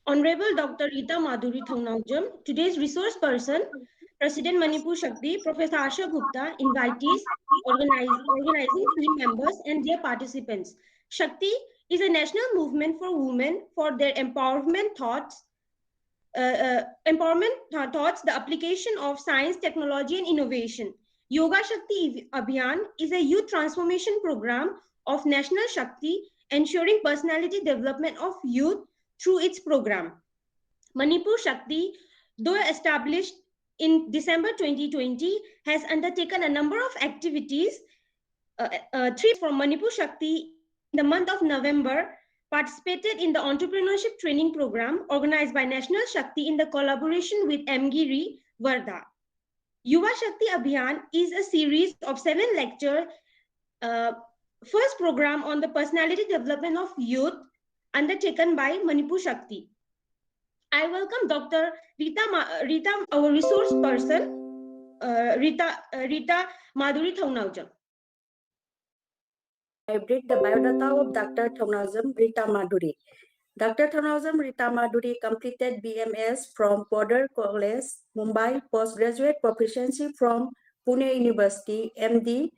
Honorable Dr. Ritamadhuri Thounaojam, today's resource person, President Manipur Shakti, Professor Asha Gupta, invitees, organizing team members, and their participants. Shakti is a national movement for women for their empowerment thoughts, the application of science, technology, and innovation. Yoga Shakti Abhiyan is a youth transformation program of National Shakti, ensuring personality development of youth through its program. Manipur Shakti, though established in December 2020, has undertaken a number of activities. Three from Manipur Shakti in the month of November participated in the entrepreneurship training program organized by National Shakti in the collaboration with MGIRI, Varda. Yuwa Shakti Abhiyan is a series of 7 lectures, first program on the personality development of youth undertaken by Manipur Shakti. I welcome Dr. Rita, our resource person, Rita Madhuri Thounaojam. I read the biodata of Dr. Rita Ritamadhuri. Dr. Rita Ritamadhuri completed BMS from Border College, Mumbai, postgraduate proficiency from Pune University, MD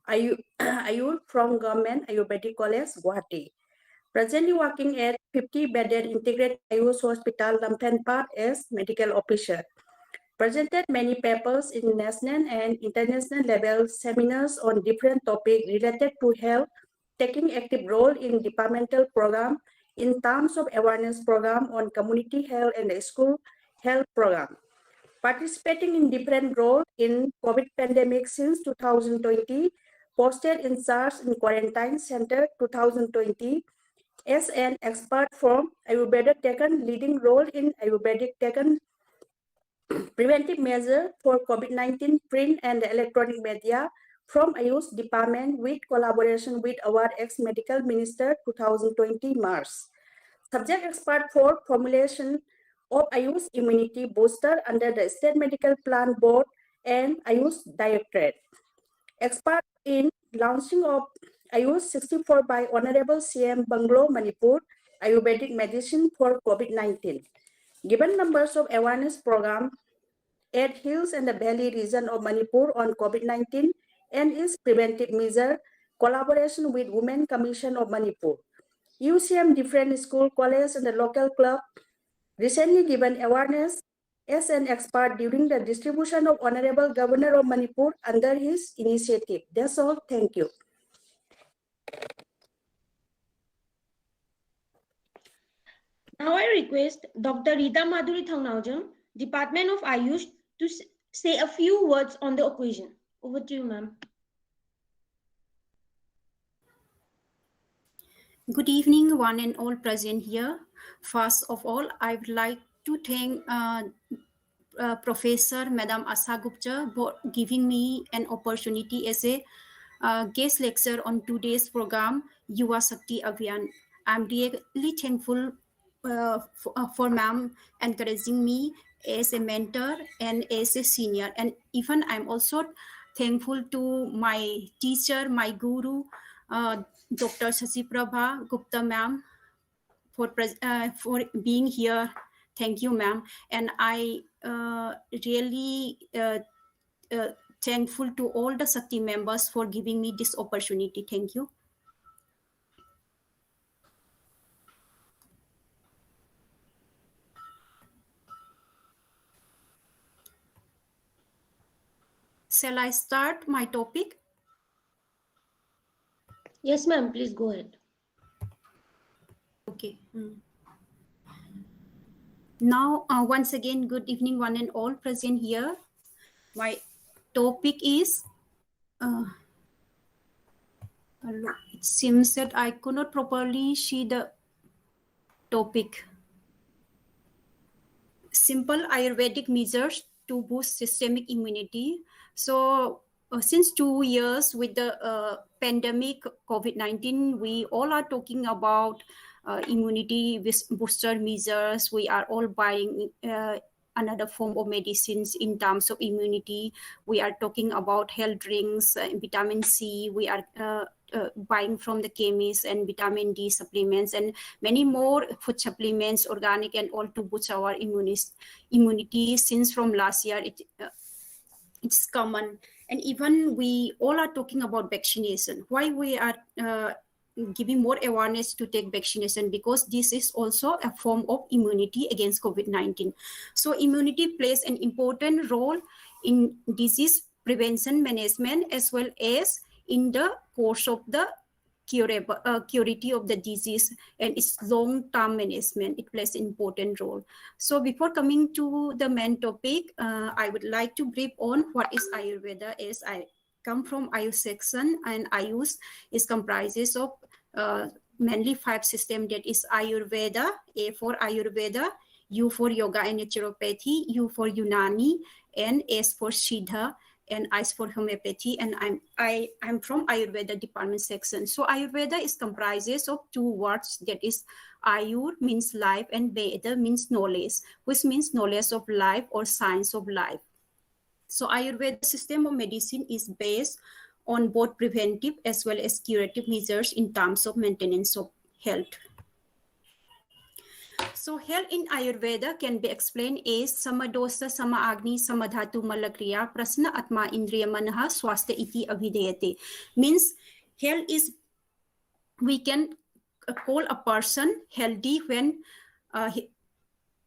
Ayush from Government Ayurvedic College, Guwahati. Presently working at 50-bedded integrated Ayush Hospital, Lampenpat as medical officer. Presented many papers in national and international level seminars on different topics related to health, taking active role in departmental program in terms of awareness program on community health and school health program. Participating in different roles in COVID pandemic since 2020, posted in SARS in quarantine center 2020, as an expert from Ayurveda taken leading role in Ayurvedic taken preventive measure for COVID-19 print and electronic media from Ayush department with collaboration with our ex-medical minister 2020 March. Subject expert for formulation of Ayush immunity booster under the State Medical Plan Board and Ayush Directorate. Expert in launching of Ayush 64 by Honorable CM Banglo, Manipur, Ayurvedic medicine for COVID-19. Given numbers of awareness program at Hills and the Valley region of Manipur on COVID-19 and its preventive measure, collaboration with Women Commission of Manipur. UCM different school, college, and the local club recently given awareness as an expert during the distribution of Honorable Governor of Manipur under his initiative. That's all. Thank you. Now I request Dr. Ritamadhuri Thounaojam, Department of Ayush, to say a few words on the occasion. Over to you, ma'am. Good evening, one and all present here. First of all, I would like to thank Professor Madam Asha Gupta for giving me an opportunity as a guest lecturer on today's program, Yuwa Shakti Abhiyan. I'm really thankful for ma'am encouraging me as a mentor and as a senior. And even I'm also thankful to my teacher, my guru, Dr. Shasiprabha Gupta ma'am for being here. Thank you, ma'am. And I really thankful to all the Shakti members for giving me this opportunity. Thank you. Shall I start my topic? Yes, ma'am. Please go ahead. Okay. Now, once again, good evening, one and all present here. My topic is, it seems that I could not properly see the topic. Simple Ayurvedic measures to boost systemic immunity. So, since 2 years with the pandemic COVID-19, we all are talking about immunity booster measures. We are all buying another form of medicines in terms of immunity. We are talking about health drinks, vitamin C. We are buying from the chemists, and vitamin D supplements, and many more food supplements, organic and all, to boost our immunity. Since from last year, it's common. And even we all are talking about vaccination. Why we are giving more awareness to take vaccination? Because this is also a form of immunity against COVID-19. So immunity plays an important role in disease prevention management, as well as in the course of the curability of the disease and its long-term management. It plays an important role. So before coming to the main topic, I would like to brief on what is Ayurveda. As I come from Ayush section, and Ayush is comprises of mainly 5 systems. That is Ayurveda, A for Ayurveda, U for Yoga and Naturopathy, U for Unani, and S for Siddha, and I for homeopathy. And I'm from Ayurveda department section. So Ayurveda is comprises of 2 words. That is Ayur means life, and Veda means knowledge, which means knowledge of life or science of life. So Ayurveda system of medicine is based on both preventive as well as curative measures in terms of maintenance of health. So health in Ayurveda can be explained as Samadosa, Sama-agni, Samadhatu, Malakriya, Prasna, Atma, Indriya, Manaha, Swastha iti Avidayate. Means health is, we can call a person healthy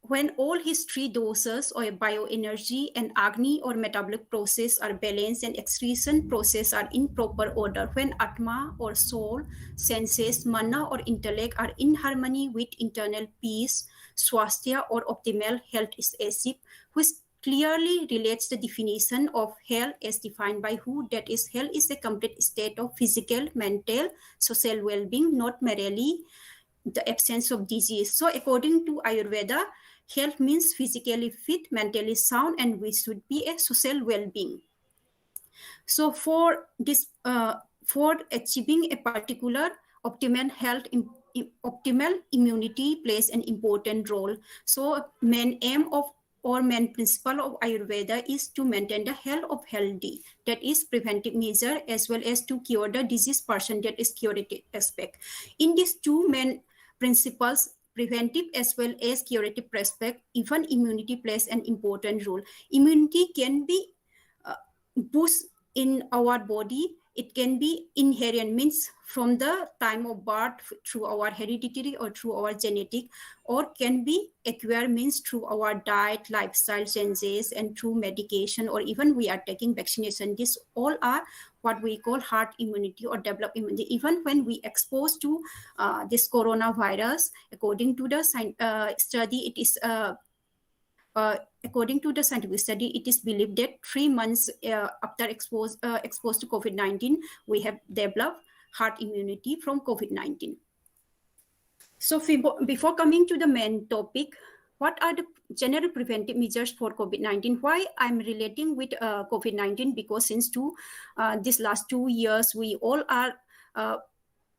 when all his 3 doses or bioenergy and agni or metabolic process are balanced and excretion process are in proper order. When Atma or soul, senses, mana or intellect are in harmony with internal peace, swasthya or optimal health is achieved, which clearly relates the definition of health as defined by who. That is, health is a complete state of physical, mental, social well-being, not merely the absence of disease. So according to Ayurveda, health means physically fit, mentally sound, and we should be a social well-being. So for this, for achieving a particular optimal health, optimal immunity plays an important role. So main aim of or main principle of Ayurveda is to maintain the health of healthy, that is preventive measure, as well as to cure the disease person, that is curative aspect. In these 2 main principles, preventive as well as curative aspect, even immunity plays an important role. Immunity can be boost in our body. It can be inherent, means from the time of birth through our hereditary or through our genetic, or can be acquired, means through our diet, lifestyle changes, and through medication, or even we are taking vaccination. These all are what we call herd immunity or developed immunity. Even when we expose to this coronavirus, according to the study, it is according to the scientific study, it is believed that 3 months after exposed to COVID-19, we have developed herd immunity from COVID-19. So before coming to the main topic, what are the general preventive measures for COVID-19? Why I'm relating with COVID-19? Because since these last 2 years, we all are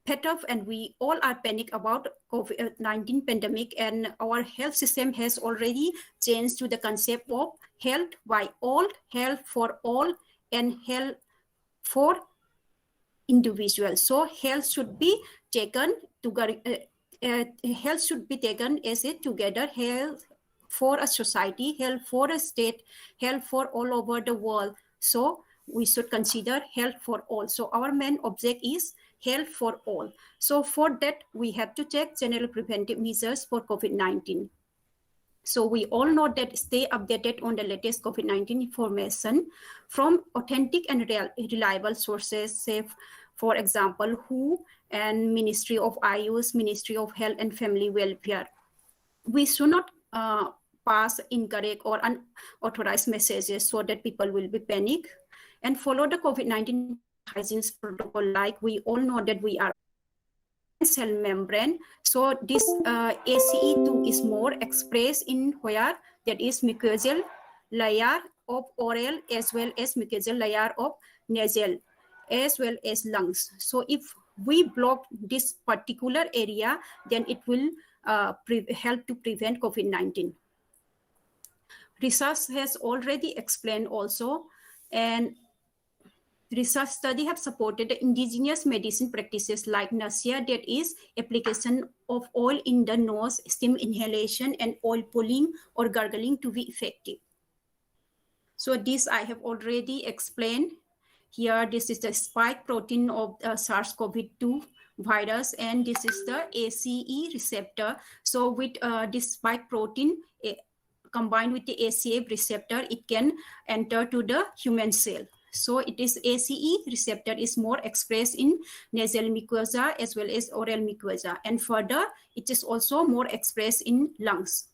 fed up and we all are panic about COVID-19 pandemic, and our health system has already changed to the concept of health by all, health for all, and health for individuals. So health should be taken health should be taken as a together, health for a society, health for a state, health for all over the world. So we should consider health for all. So our main object is health for all. So for that, we have to take general preventive measures for COVID-19. So we all know that stay updated on the latest COVID-19 information from authentic and reliable sources, say, for example, WHO and Ministry of Ayush, Ministry of Health and Family Welfare. We should not pass incorrect or unauthorized messages so that people will be panic, and follow the COVID-19 hygiene protocol. Like we all know that we are cell membrane. So this ACE2 is more expressed in where that is mucosal layer of oral as well as mucosal layer of nasal as well as lungs. So if we block this particular area, then it will help to prevent COVID-19. research has already explained also, and research study have supported indigenous medicine practices like nausea, that is application of oil in the nose, steam inhalation, and oil pulling or gargling to be effective. So this I have already explained. Here, this is the spike protein of SARS-CoV-2 virus, and this is the ACE receptor. So with this spike protein combined with the ACE receptor, it can enter to the human cell. So it is ACE receptor is more expressed in nasal mucosa as well as oral mucosa, and further it is also more expressed in lungs.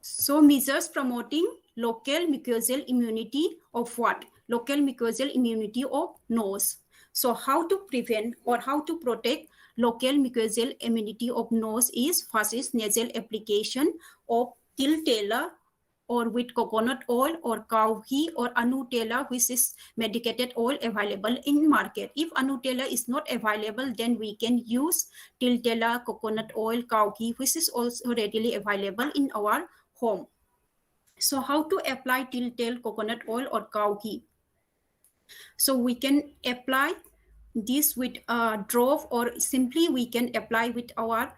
So measures promoting local mucosal immunity of what? Local mucosal immunity of nose. So how to prevent or how to protect local mucosal immunity of nose is, first is nasal application of tiltela or with coconut oil or cow ghee or anutella, which is medicated oil available in market. If anutella is not available, then we can use tiltela, coconut oil, cow ghee, which is also readily available in our home. So how to apply tiltel, coconut oil or cow ghee? So we can apply this with a drop, or simply we can apply with our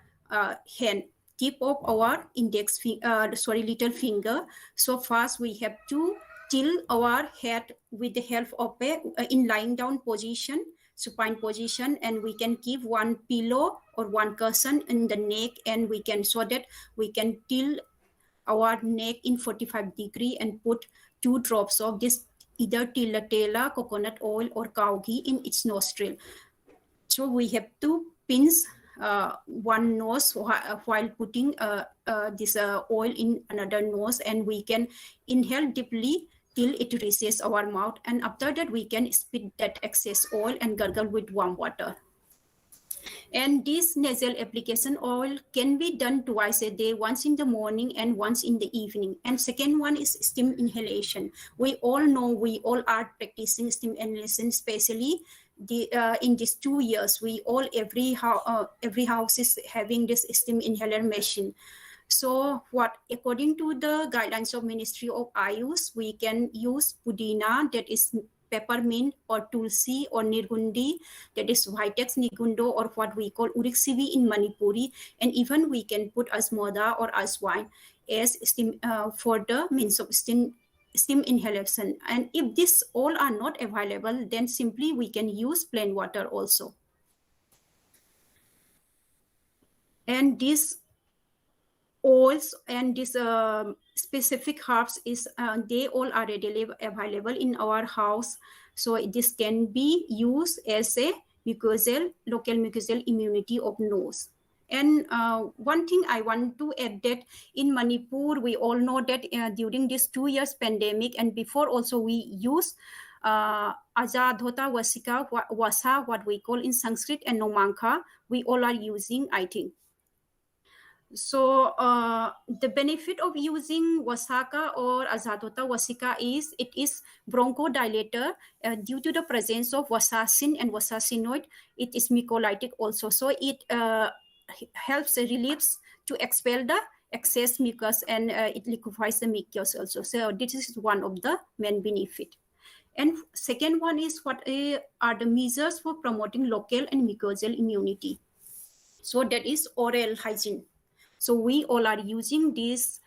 hand, tip of our index, little finger. So first we have to tilt our head with the help of in lying down position, supine position, and we can give one pillow or one cushion in the neck, and we can, so that we can tilt our neck in 45 degree and put 2 drops of this either tiltela, coconut oil or cow ghee in its nostril. So we have to pinch one nose while putting this oil in another nose, and we can inhale deeply till it reaches our mouth, and after that we can spit that excess oil and gargle with warm water. And this nasal application oil can be done twice a day, once in the morning and once in the evening. And second one is steam inhalation. We all know, we all are practicing steam inhalation, especially in these 2 years. We all, every house is having this steam inhaler machine. So what, according to the guidelines of Ministry of Ayush, we can use pudina, that is peppermint, or tulsi or nirgundi, that is vitex nigundo, or what we call urixivi in Manipuri, and even we can put asmoda or aswine as steam for the means of steam inhalation. And if these all are not available, then simply we can use plain water also. And these oils and these specific herbs is they all are readily available in our house. So this can be used as a local mucosal immunity of nose. And one thing I want to add, that in Manipur, we all know that during this 2 years pandemic and before also, we use Ajadhota Vasika Wasa, what we call in Sanskrit, and Nomanka, we all are using, I think. So the benefit of using Wasaka or Azadota Wasika is it is bronchodilator due to the presence of wasacin and wasacinoid. It is mucolytic also. So it helps relieves to expel the excess mucus, and it liquefies the mucus also. So this is one of the main benefit. And second one is what are the measures for promoting local and mucosal immunity. So that is oral hygiene. So we all are using this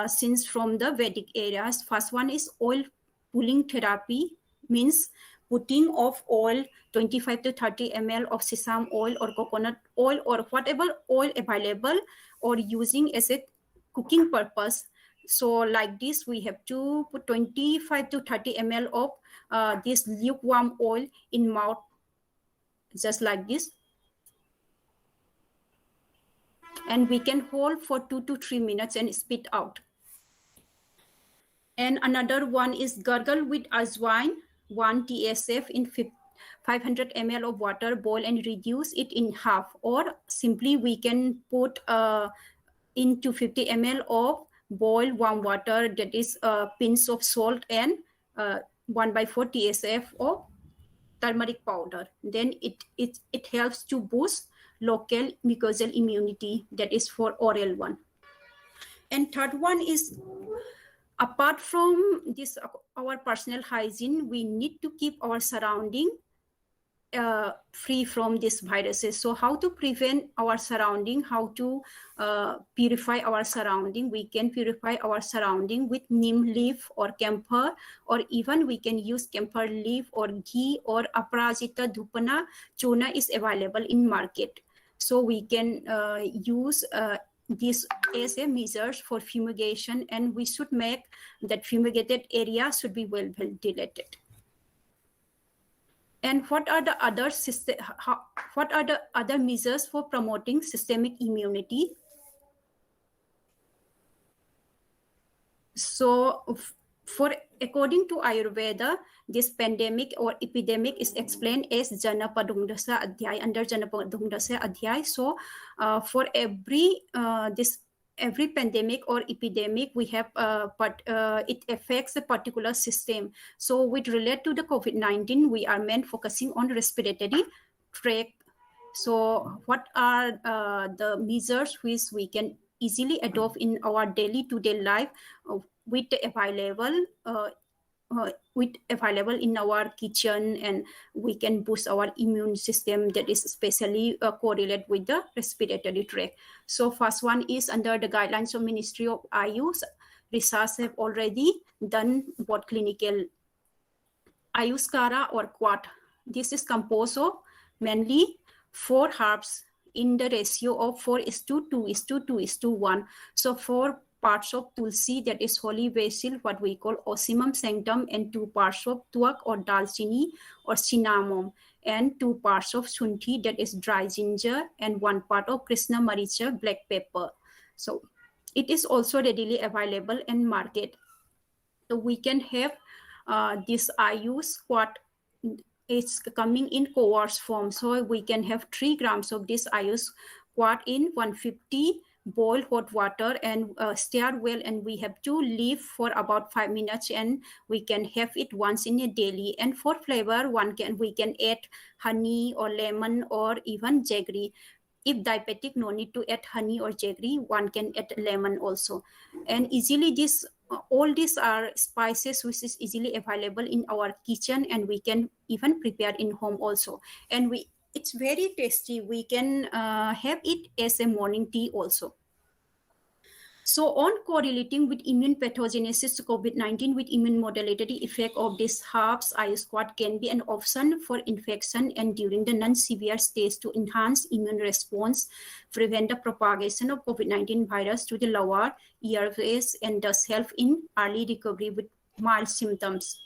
since from the Vedic eras. First one is oil pulling therapy, means putting of oil, 25 to 30 ml of sesame oil or coconut oil or whatever oil available, or using as a cooking purpose. So like this, we have to put 25 to 30 ml of this lukewarm oil in mouth, just like this. And we can hold for 2 to 3 minutes and spit out. And another one is gargle with azwine, 1 TSF in 500 ml of water, boil and reduce it in half. Or simply we can put into 50 ml of boiled warm water, that is a pinch of salt and 1/4 TSF of turmeric powder. Then it helps to boost local mucosal immunity, that is for oral one. And third one is, apart from this, our personal hygiene, we need to keep our surrounding free from these viruses. So how to prevent our surrounding, how to purify our surrounding? We can purify our surrounding with neem leaf or camphor, or even we can use camphor leaf or ghee or aparajita dhupana chuna is available in market. So we can use this as a measures for fumigation, and we should make that fumigated area should be well ventilated. And what are the other measures for promoting systemic immunity? So according to Ayurveda, this pandemic or epidemic is explained as Janapadungdasa Adhyay, under Janapadungdasa Adhyay. So for every pandemic or epidemic, we have it affects a particular system. So with relate to the COVID-19, we are meant focusing on respiratory tract. So what are the measures which we can easily adopt in our daily to-day life with available in our kitchen, and we can boost our immune system that is especially correlate with the respiratory tract. So first one is under the guidelines of Ministry of Ayush. Research have already done what clinical Ayuskara or quat. This is composed of mainly 4 herbs in the ratio of 4:2:2:1. So 4 parts of tulsi, that is holy basil, what we call Ocimum sanctum, and 2 parts of tuak or dalchini or cinnamon, and 2 parts of shunthi, that is dry ginger, and 1 part of Krishna maricha, black pepper. So it is also readily available in market. So we can have this Ayush quat. It's coming in coarse form. So we can have 3 grams of this Ayush quat in 150 boil hot water and stir well, and we have to leave for about 5 minutes, and we can have it once in a daily. And for flavor, we can add honey or lemon or even jaggery. If diabetic, no need to add honey or jaggery, one can add lemon also. And easily all these are spices which is easily available in our kitchen, and we can even prepare in home also. And it's very tasty. We can have it as a morning tea also. So on correlating with immune pathogenesis to COVID-19 with immune modulatory effect of these herbs, Ayush quat can be an option for infection and during the non-severe stage to enhance immune response, prevent the propagation of COVID-19 virus to the lower airways, and thus help in early recovery with mild symptoms.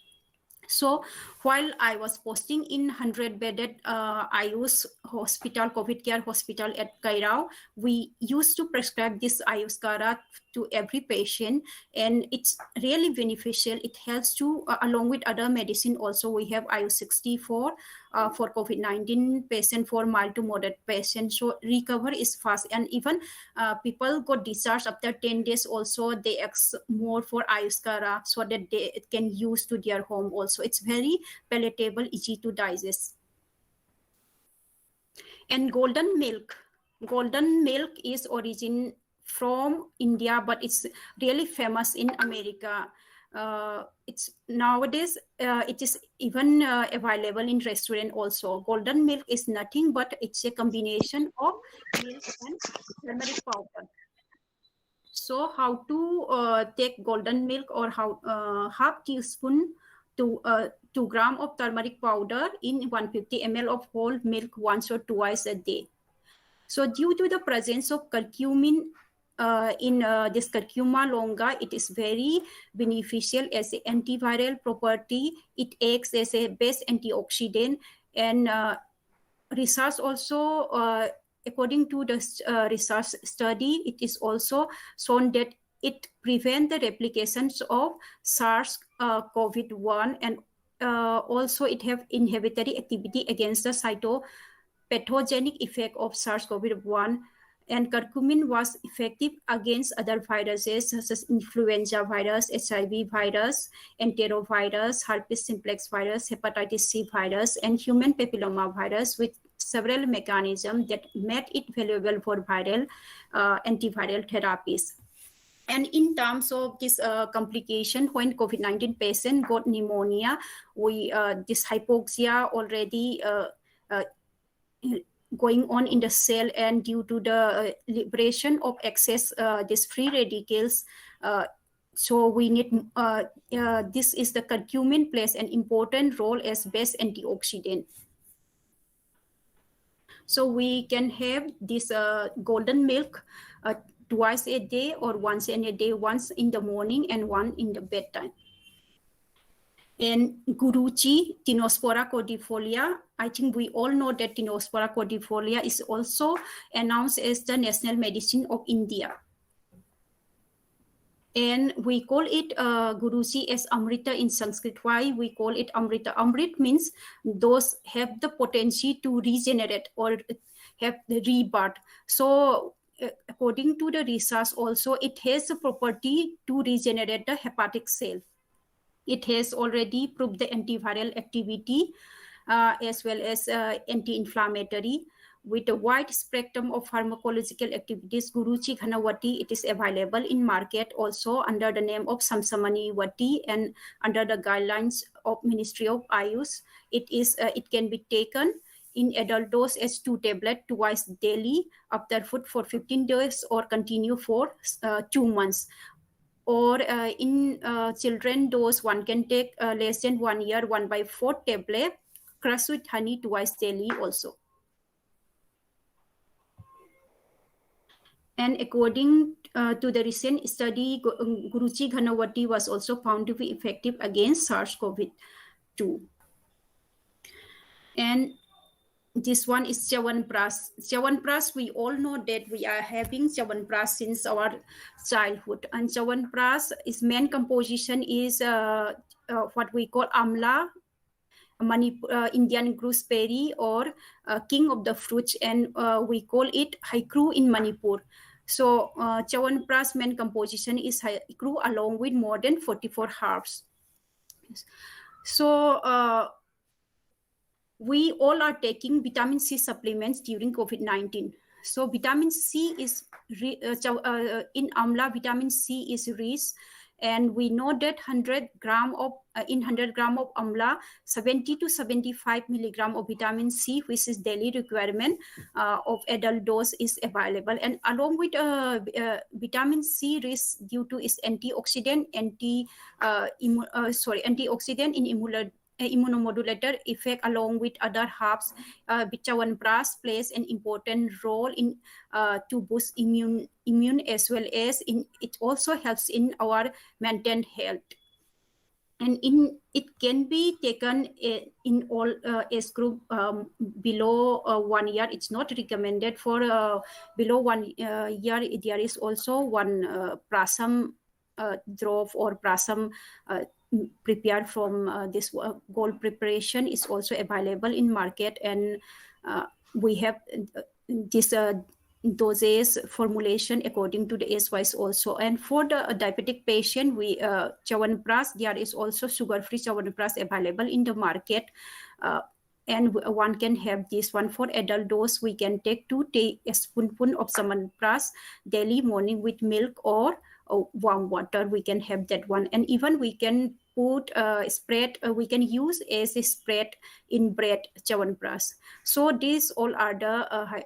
So while I was posting in 100-bedded Ayush hospital, COVID care hospital at Kairao, we used to prescribe this Ayush Kara to every patient, and it's really beneficial. It helps to, along with other medicine also, we have Ayush 64 for COVID-19 patient, for mild to moderate patient. So recover is fast, and even people got discharged after 10 days also, they ask more for Ayush Kara so that they can use to their home also. It's very palatable, easy to digest. And golden milk is origin from India, but it's really famous in America. It's nowadays it is even available in restaurant also. Golden milk is nothing but it's a combination of milk and turmeric powder. So how to take golden milk, or how half teaspoon to 2 grams of turmeric powder in 150 ml of whole milk once or twice a day. So due to the presence of curcumin in this curcuma longa, it is very beneficial as an antiviral property. It acts as a best antioxidant, and research also, according to the research study, it is also shown that it prevents the replications of SARS-CoV-1, and also it have inhibitory activity against the cytopathogenic effect of SARS-CoV-1. And curcumin was effective against other viruses such as influenza virus, HIV virus, enterovirus, herpes simplex virus, hepatitis C virus, and human papilloma virus, with several mechanisms that made it valuable for viral antiviral therapies. And in terms of this complication, when COVID-19 patient got pneumonia, this hypoxia already going on in the cell, and due to the liberation of excess these free radicals, so we need this is the curcumin plays an important role as best antioxidant. So we can have this golden milk twice a day or once in a day, once in the morning and one in the bedtime. And Guruji, Nosfera Codifolia, I think we all know that Nosfera Codifolia is also announced as the national medicine of India. And we call it Guruji as Amrita in Sanskrit. Why we call it Amrita? Amrit means those have the potential to regenerate or have the rebirth. So according to the research also, it has a property to regenerate the hepatic cell. It has already proved the antiviral activity as well as anti-inflammatory. With a wide spectrum of pharmacological activities, Guruji Chikanawati, it is available in market also under the name of Samsamani Wati and under the guidelines of Ministry of Ayush. It can be taken in adult dose as 2 tablets twice daily after food for 15 days or continue for 2 months. Or in children dose, one can take less than 1 year, 1/4 tablet crushed with honey twice daily also. And according to the recent study, Guruji Chikanawati was also found to be effective against SARS-CoV-2. And this one is Chyawanprash. Chyawanprash, we all know that we are having Chyawanprash since our childhood. And Chyawanprash, its main composition is what we call Amla, Manipur, Indian gooseberry, or king of the fruits, and we call it Haikru in Manipur. So Chyawanprash main composition is Haikru along with more than 44 herbs. So we all are taking vitamin C supplements during COVID-19. So vitamin C is, in Amla, vitamin C is rich. And we know that 100 gram of Amla, 70 to 75 milligram of vitamin C, which is daily requirement of adult dose, is available. And along with vitamin C rich due to its antioxidant, antioxidant in immunomodulator effect, along with other herbs, Chyawanprash plays an important role in to boost immune as well as it also helps in our mental health. And it can be taken in all age group below 1 year. It's not recommended for below 1 year. There is also one prasam drop or prasam prepared from this gold preparation is also available in market, and we have this dosage formulation according to the age wise also. And for the diabetic patient, we Chyawanprash, there is also sugar-free Chyawanprash available in the market, and one can have this one. For adult dose, we can take 2 tablespoons of Chyawanprash daily morning with milk or warm water. We can have that one, and even we can put spread. We can use as a spread in bread Chyawanprash. So these all are the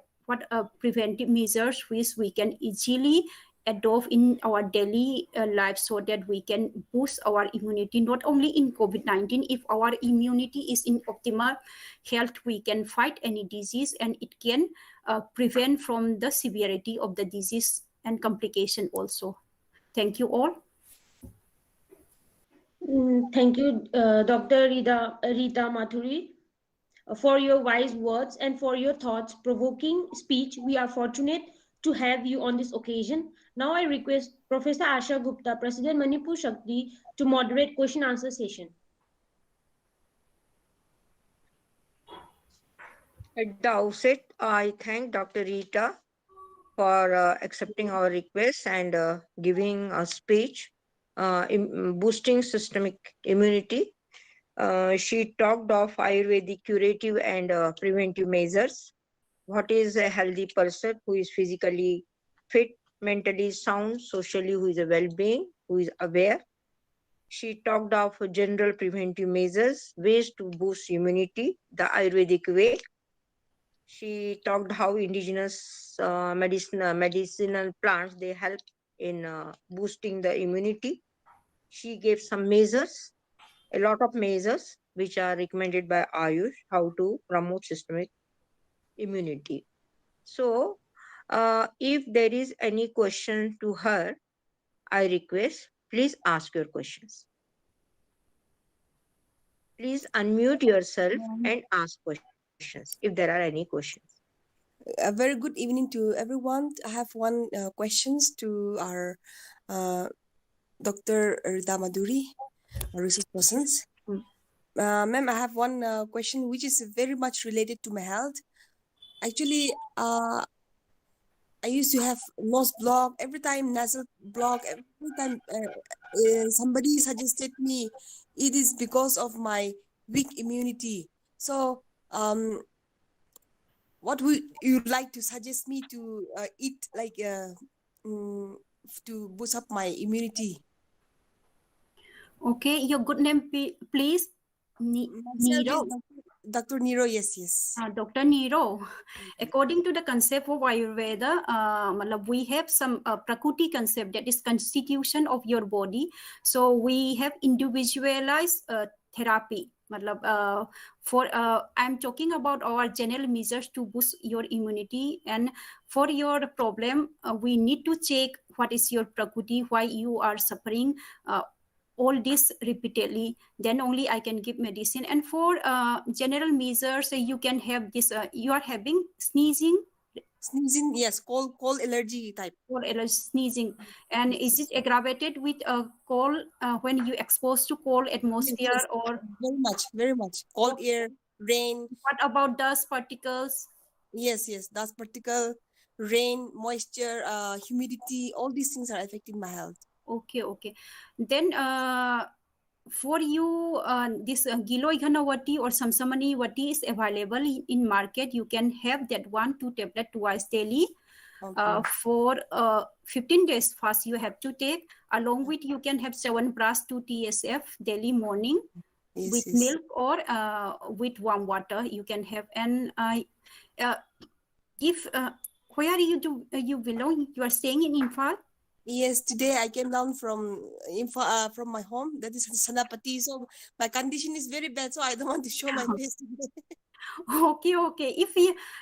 preventive measures which we can easily adopt in our daily life, so that we can boost our immunity not only in COVID-19. If our immunity is in optimal health, we can fight any disease, and it can prevent from the severity of the disease and complication also. Thank you all. Thank you, Dr. Rita Madhuri, for your wise words and for your thoughts-provoking speech. We are fortunate to have you on this occasion. Now I request Professor Asha Gupta, President Manipur Shakti, to moderate question-answer session. At the outset, I thank Dr. Rita for accepting our request and giving a speech boosting systemic immunity. She talked of Ayurvedic curative and preventive measures. What is a healthy person who is physically fit, mentally sound, socially who is a well-being, who is aware. She talked of general preventive measures, ways to boost immunity, the Ayurvedic way. She talked how indigenous medicinal plants, they help in boosting the immunity. She gave some measures, a lot of measures which are recommended by Ayush, how to promote systemic immunity. So, if there is any question to her, I request, please ask your questions. Please unmute yourself and ask questions if there are any questions. A very good evening to everyone. I have one questions to our Dr. Ritamadhuri, our research persons. Ma'am, I have one question which is very much related to my health. Actually, I used to have nose block every time, nasal block every time. Somebody suggested me it is because of my weak immunity. So, what would you like to suggest me to eat, like to boost up my immunity? Okay, your good name, please. Myself Nero. is Dr. Nero, yes. Dr. Nero, according to the concept of Ayurveda, we have some Prakriti concept, that is constitution of your body. So we have individualized therapy. I'm talking about our general measures to boost your immunity, and for your problem, we need to check what is your Prakriti, why you are suffering. All this repeatedly, then only I can give medicine. And for general measures, you can have this, you are having sneezing, yes, cold allergy type. Cold allergy, sneezing. And yes. Is it aggravated with a cold when you exposed to cold atmosphere? Yes. Or very much cold air, rain? What about dust particles? Yes, dust particle, rain, moisture, humidity, all these things are affecting my health. Okay. Then for you, this Chikanawati or Samsamani Vati is available in market. You can have that 1-2 tablet twice daily. Okay. For 15 days fast you have to take. Along with, you can have 7 plus 2 TSF daily morning. With milk or with warm water you can have. And if where you belong? You are staying in Imphal? Yes, today I came down from my home, that is Sanapati. So my condition is very bad, so I don't want to show my face today. Okay. If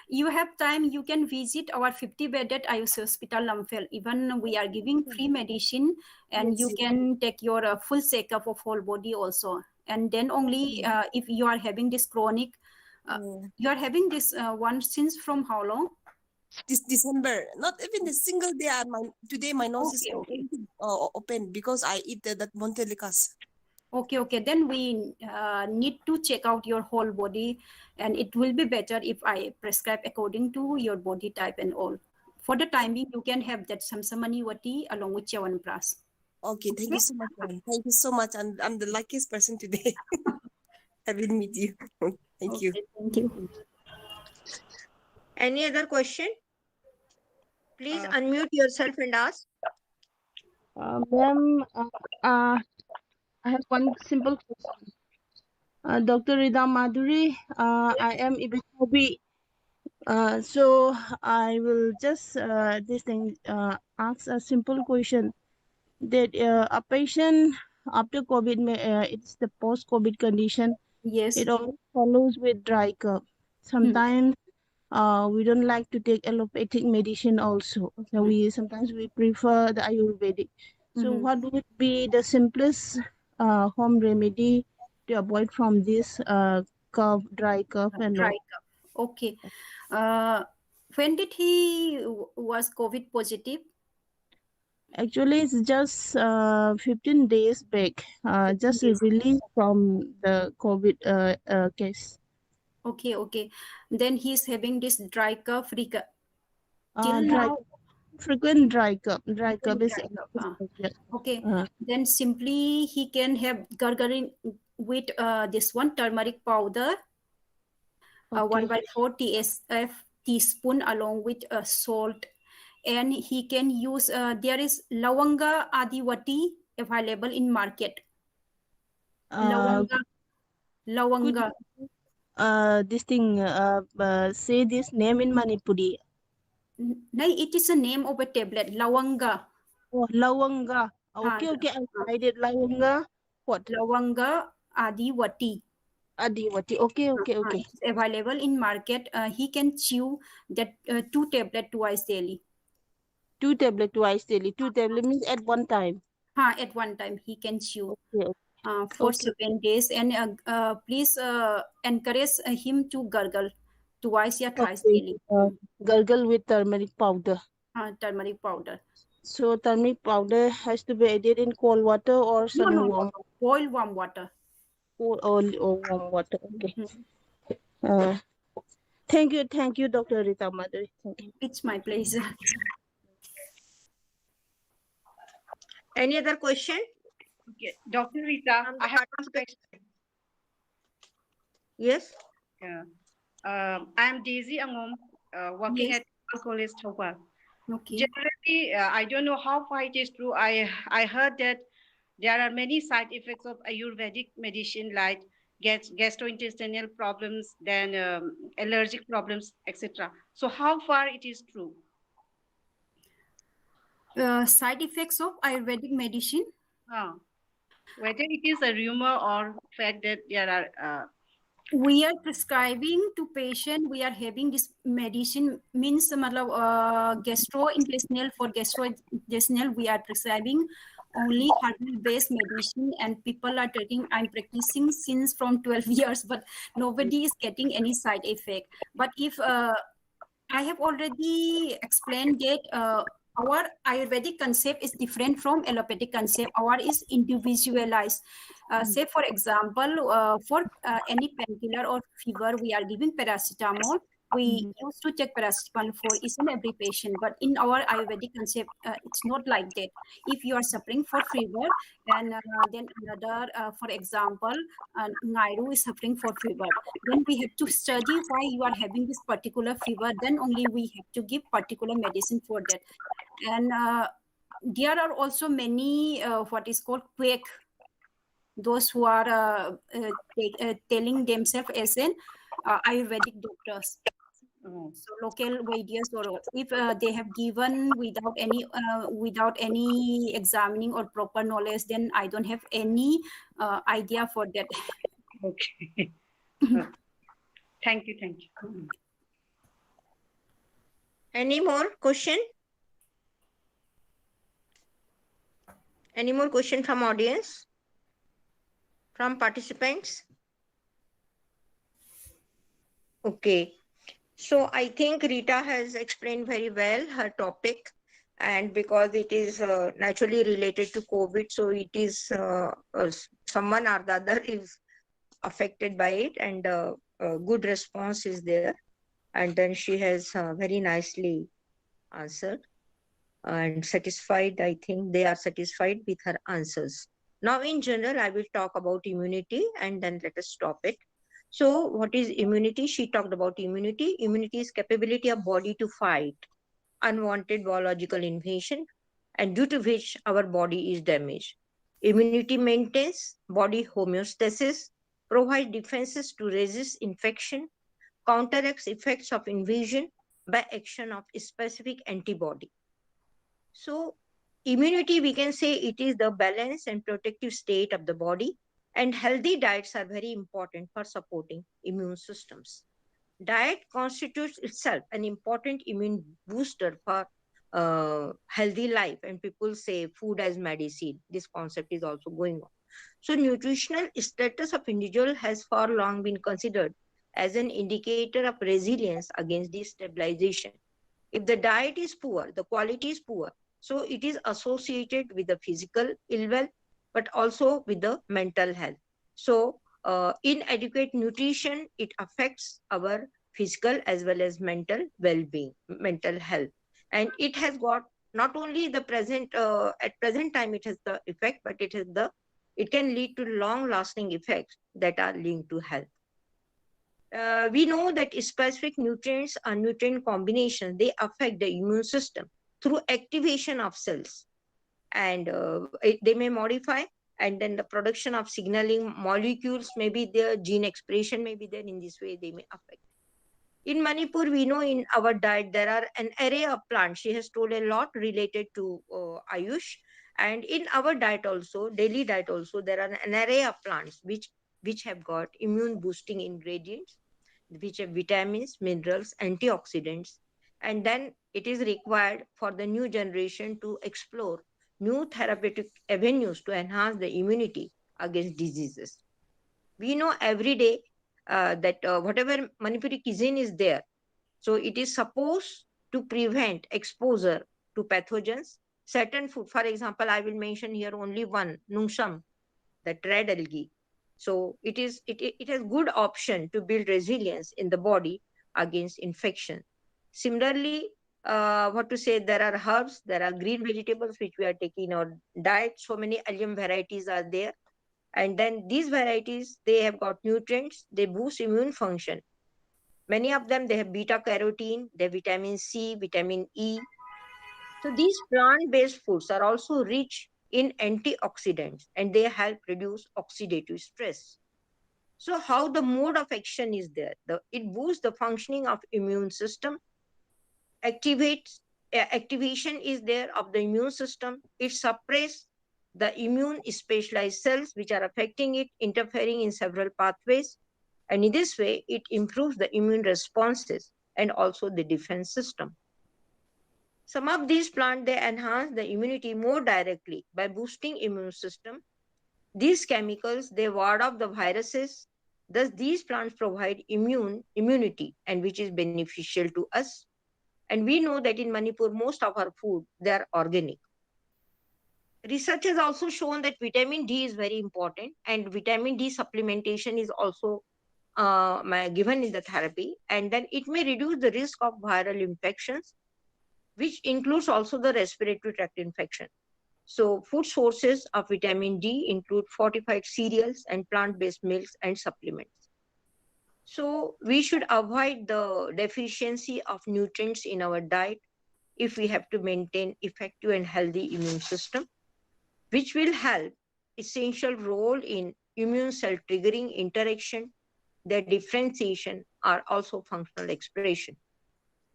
you have time, you can visit our 50-bedded Ayush Hospital, Lamphel. Even we are giving free medicine, and you can take your full checkup of whole body also. And then only if you are having this chronic, you are having this one since from how long? This December, not even a single day. Today my nose is open because I eat that Montelicas. Okay. Then we need to check out your whole body, and it will be better if I prescribe according to your body type and all. For the time being, you can have that Samsamani Vati along with Chawan Pras. Okay, thank you so much. Thank you so much. I'm the luckiest person today. I will meet you. Thank you. Thank you. Any other question? Please unmute yourself and ask. Ma'am, I have one simple question. Dr. Ritamadhuri, I am Ibisobi. So I will just ask a simple question. That a patient after COVID, it's the post-COVID condition. Yes. It always follows with dry cough. Sometimes we don't like to take allopathic medicine also. So sometimes we prefer the Ayurvedic. So what would be the simplest home remedy to avoid from this dry cough and dry cough? Okay. When did he was COVID positive? Actually, it's just 15 days back. Just released from the COVID case. Okay. Then he's having this dry cough. Frequent dry cough. Dry cough is okay. Then simply he can have gargling with this one turmeric powder, 1/4 teaspoon along with salt, and he can use, there is Lawanga Adiwati available in market. Lawanga. This thing, say this name in Manipuri. No, it is a name of a tablet, Lawanga. Oh, Lawanga. Okay, okay, I tried it. Lawanga. What? Lawanga Adiwati. Adiwati. Okay, okay, okay. It's available in market. He can chew that 2 tablets twice daily. 2 tablets twice daily. 2 tablets means at one time. At one time he can chew. Okay. For 7 days, and please encourage him to gargle twice or thrice daily. Gargle with turmeric powder. Turmeric powder. So turmeric powder has to be added in cold water or warm? Boil warm water. Or warm water. Okay. Thank you, Dr. Ritamadhuri. Thank you. It's my pleasure. Any other question? Okay. Dr. Rita, I have one question. Yes. Yeah. I'm Daisy Angom, working at College Thopa. Okay. Generally, I don't know how far it is true. I heard that there are many side effects of Ayurvedic medicine, like gastrointestinal problems, then allergic problems, etc. So how far it is true? Side effects of Ayurvedic medicine? Whether it is a rumor or fact that there are... we are prescribing to patient, we are having this medicine, means gastrointestinal, for gastrointestinal we are prescribing only herbal based medicine, and people are taking, I'm practicing since from 12 years, but nobody is getting any side effect. But if I have already explained that our Ayurvedic concept is different from allopathic concept. Our is individualized. Say for example, for any painkiller or fever, we are giving paracetamol. We used to take paracetamol for each and every patient, but in our Ayurvedic concept, it's not like that. If you are suffering for fever, and then another, for example, Nero is suffering for fever, then we have to study why you are having this particular fever. Then only we have to give particular medicine for that. And there are also many what is called quack, those who are telling themselves as an Ayurvedic doctors. So local Vaidyas, or if they have given without any examining or proper knowledge, then I don't have any idea for that. Okay. Thank you. Any more question? Any more question from audience? From participants? Okay. So I think Rita has explained very well her topic, and because it is naturally related to COVID, so it is someone or the other is affected by it, and a good response is there. And then she has very nicely answered and satisfied. I think they are satisfied with her answers. Now, in general, I will talk about immunity, and then let us stop it. So what is immunity? She talked about immunity. Immunity is capability of body to fight unwanted biological invasion, and due to which our body is damaged. Immunity maintains body homeostasis, provides defenses to resist infection, counteracts effects of invasion by action of specific antibody. So immunity, we can say it is the balanced and protective state of the body, and healthy diets are very important for supporting immune systems. Diet constitutes itself an important immune booster for healthy life, and people say food as medicine. This concept is also going on. So nutritional status of individual has for long been considered as an indicator of resilience against destabilization. If the diet is poor, the quality is poor, so it is associated with the physical ill-health, but also with the mental health. So inadequate nutrition, it affects our physical as well as mental well-being, mental health. And it has got not only the present, at present time it has the effect, but it can lead to long-lasting effects that are linked to health. We know that specific nutrients or nutrient combinations, they affect the immune system. through activation of cells. And they may modify, and then the production of signaling molecules may be there, gene expression may be there. In this way, they may affect. In Manipur, we know in our diet, there are an array of plants. She has told a lot related to Ayush. And in our diet also, daily diet also, there are an array of plants which have got immune boosting ingredients, which have vitamins, minerals, antioxidants. And then it is required for the new generation to explore new therapeutic avenues to enhance the immunity against diseases. We know every day that whatever Manipuri cuisine is there, so it is supposed to prevent exposure to pathogens. Certain food, for example, I will mention here only one, nungsam, that red algae. So it has good option to build resilience in the body against infection. Similarly, what to say, there are herbs, there are green vegetables which we are taking in our diet. So many allium varieties are there. And then these varieties, they have got nutrients, they boost immune function. Many of them, they have beta carotene, they have vitamin C, vitamin E. So these plant-based foods are also rich in antioxidants, and they help reduce oxidative stress. So how the mode of action is there? It boosts the functioning of immune system, activation is there of the immune system. It suppresses the immune specialized cells which are affecting it, interfering in several pathways. And in this way, it improves the immune responses and also the defense system. Some of these plants, they enhance the immunity more directly by boosting immune system. These chemicals, they ward off the viruses. Thus, these plants provide immunity, and which is beneficial to us. And we know that in Manipur, most of our food, they are organic. Research has also shown that vitamin D is very important, and vitamin D supplementation is also given in the therapy. And then it may reduce the risk of viral infections, which includes also the respiratory tract infection. So food sources of vitamin D include fortified cereals and plant-based milks and supplements. So we should avoid the deficiency of nutrients in our diet if we have to maintain effective and healthy immune system, which will help essential role in immune cell triggering interaction, their differentiation, are also functional expression.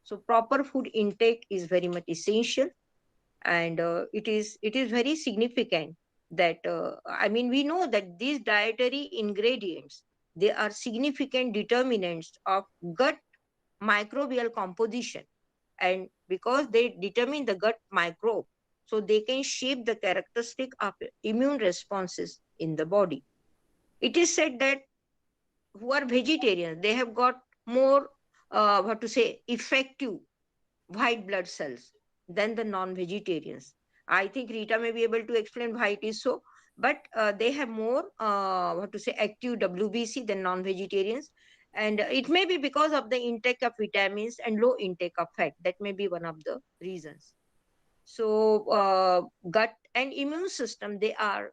So proper food intake is very much essential, and it is very significant that we know that these dietary ingredients, they are significant determinants of gut microbial composition, and because they determine the gut microbe, so they can shape the characteristic of immune responses in the body. It is said that who are vegetarians, they have got more effective white blood cells than the non-vegetarians. I think Rita may be able to explain why it is so, but they have more active WBC than non-vegetarians. And it may be because of the intake of vitamins and low intake of fat. That may be one of the reasons. So gut and immune system, they are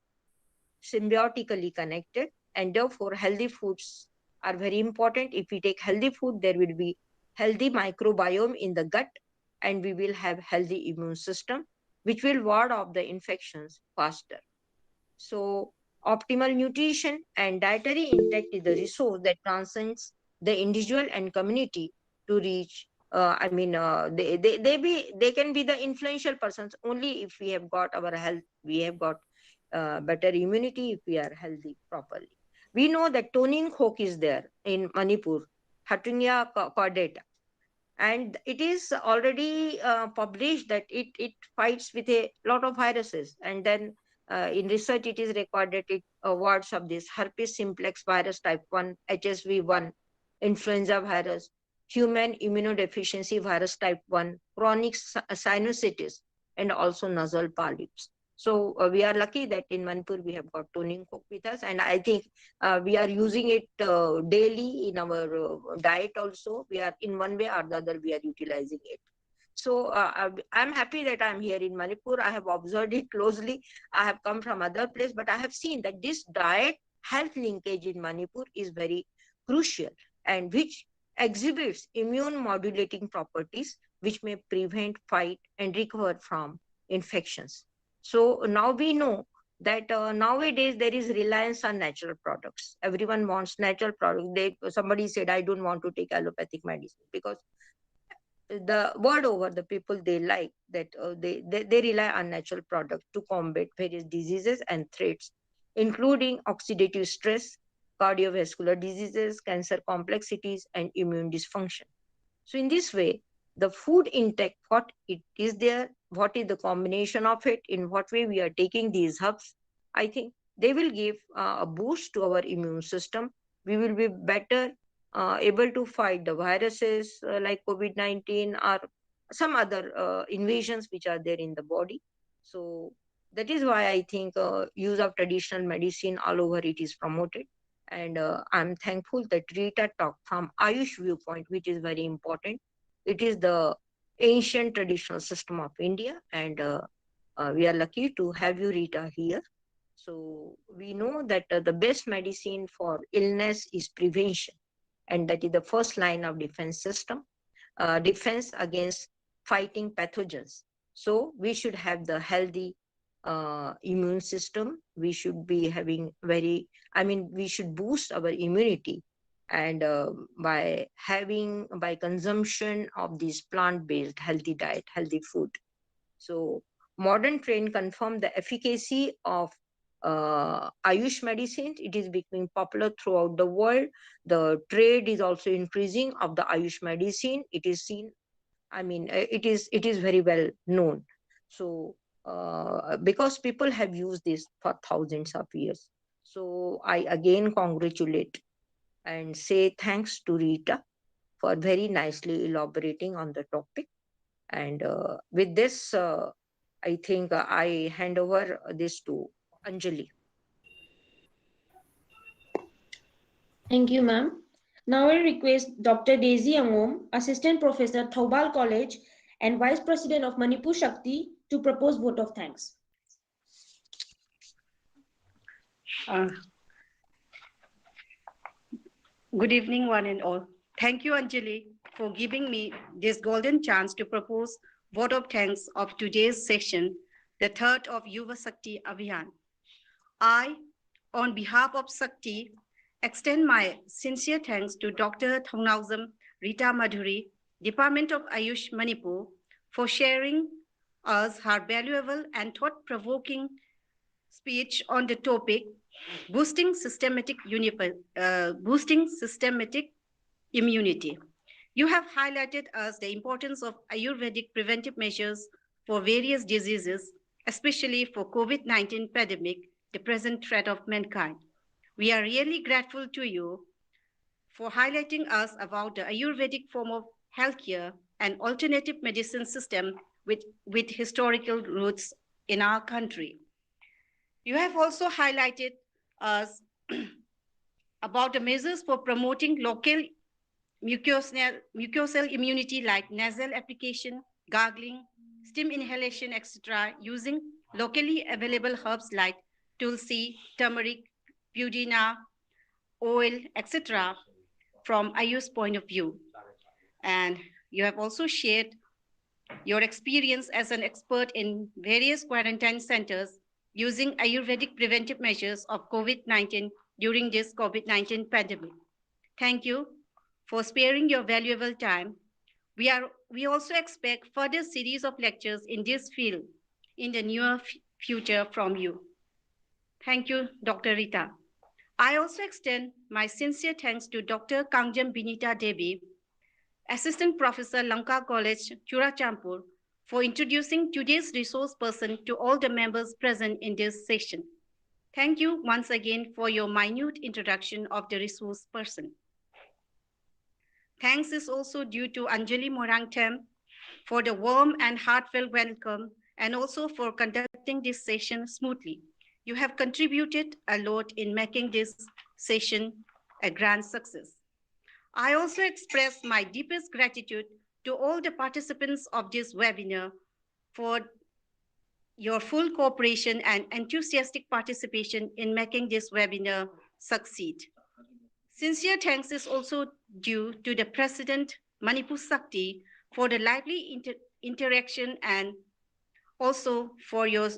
symbiotically connected, and therefore healthy foods are very important. If we take healthy food, there will be healthy microbiome in the gut, and we will have healthy immune system, which will ward off the infections faster. So optimal nutrition and dietary intake is the resource that transcends the individual and community to reach. They can be the influential persons only if we have got our health, we have got better immunity if we are healthy properly. We know that toning coke is there in Manipur, Hatunia cordata, and it is already published that it fights with a lot of viruses. And then in research, it is recorded it wards of this herpes simplex virus type 1, HSV1, influenza virus, human immunodeficiency virus type 1, chronic sinusitis, and also nasal polyps. So we are lucky that in Manipur we have got toning coke with us, and I think we are using it daily in our diet also. We are in one way or the other, we are utilizing it. So I'm happy that I'm here in Manipur. I have observed it closely. I have come from other place, but I have seen that this diet health linkage in Manipur is very crucial, and which exhibits immune modulating properties which may prevent, fight, and recover from infections. So now we know that nowadays there is reliance on natural products. Everyone wants natural products. Somebody said, I don't want to take allopathic medicine, because the word over, the people, they like that they rely on natural products to combat various diseases and threats, including oxidative stress, cardiovascular diseases, cancer complexities, and immune dysfunction. So in this way, the food intake, what it is there, what is the combination of it, in what way we are taking these herbs, I think they will give a boost to our immune system. We will be better able to fight the viruses like COVID-19 or some other invasions which are there in the body. So that is why I think use of traditional medicine all over it is promoted. And I'm thankful that Rita talked from Ayush viewpoint, which is very important. It is the ancient traditional system of India, and we are lucky to have you, Rita, here. So we know that the best medicine for illness is prevention, and that is the first line of defense system, defense against fighting pathogens. So we should have the healthy immune system. We should be having we should boost our immunity, and by consumption of this plant-based healthy diet, healthy food. So modern trend confirm the efficacy of Ayush medicine. It is becoming popular throughout the world. The trade is also increasing of the Ayush medicine. It is seen, it is very well known. So because people have used this for thousands of years. So I again congratulate and say thanks to Rita for very nicely elaborating on the topic. And with this, I think I hand over this to Anjali. Thank you, ma'am. Now I request Dr. Daisy Angom, Assistant Professor, Thoubal College and Vice President of Manipur Shakti, to propose vote of thanks. Good evening, one and all. Thank you, Anjali, for giving me this golden chance to propose vote of thanks of today's session, the third of Yuwa Shakti Abhiyan. I, on behalf of Shakti, extend my sincere thanks to Dr. Thounaojam Ritamadhuri, Department of Ayush, Manipur, for sharing us her valuable and thought-provoking speech on the topic boosting systematic immunity. You have highlighted us the importance of Ayurvedic preventive measures for various diseases, especially for COVID-19 pandemic, the present threat of mankind. We are really grateful to you for highlighting us about the Ayurvedic form of healthcare and alternative medicine system with historical roots in our country. You have also highlighted us about the measures for promoting local mucosal immunity like nasal application, gargling, steam inhalation, etc., using locally available herbs like tulsi, turmeric, pudina, oil, etc., from Ayush point of view. And you have also shared your experience as an expert in various quarantine centers using Ayurvedic preventive measures of COVID-19 during this COVID-19 pandemic. Thank you for sparing your valuable time. We also expect further series of lectures in this field in the near future from you. Thank you, Dr. Rita. I also extend my sincere thanks to Dr. Kangjam Binita Devi, Assistant Professor, Lanka College, Churachampur, for introducing today's resource person to all the members present in this session. Thank you once again for your minute introduction of the resource person. Thanks is also due to Anjali Morangtam for the warm and heartfelt welcome, and also for conducting this session smoothly. You have contributed a lot in making this session a grand success. I also express my deepest gratitude to all the participants of this webinar for your full cooperation and enthusiastic participation in making this webinar succeed. Sincere thanks is also due to the President Manipur Shakti for the lively interaction and also for your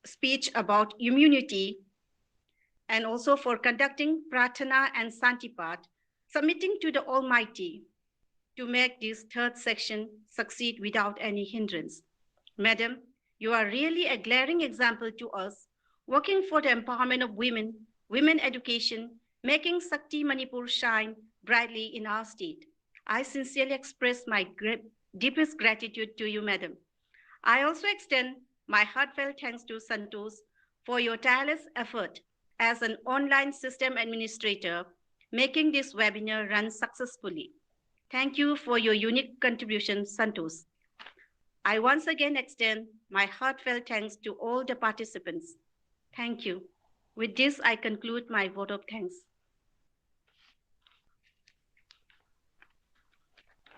speech about immunity, and also for conducting Pratana and Santipat, submitting to the Almighty to make this third section succeed without any hindrance. Madam, you are really a glaring example to us, working for the empowerment of women, women education, making Shakti Manipur shine brightly in our state. I sincerely express my deepest gratitude to you, Madam. I also extend my heartfelt thanks to Santosh for your tireless effort as an online system administrator, making this webinar run successfully. Thank you for your unique contribution, Santosh. I once again extend my heartfelt thanks to all the participants. Thank you. With this, I conclude my vote of thanks.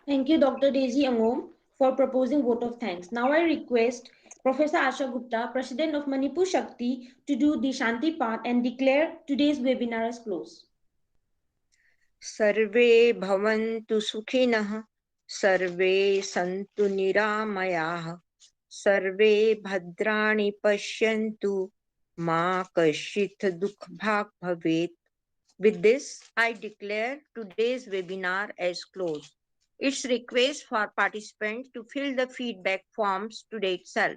Thank you, Dr. Daisy Angom, for proposing vote of thanks. Now I request Professor Asha Gupta, President of Manipur Shakti, to do the Shanti part and declare today's webinar as closed. Sarve bhavantu sukhinah, sarve santu niramayah, sarve bhadrani pashyantu, ma kashit dukh bhag bhavet. With this, I declare today's webinar as closed. It's request for participants to fill the feedback forms today itself.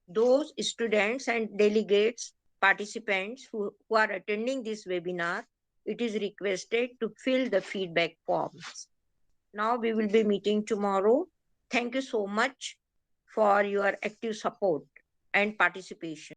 Those students and delegates, participants who are attending this webinar, it is requested to fill the feedback forms. Now we will be meeting tomorrow. Thank you so much for your active support and participation.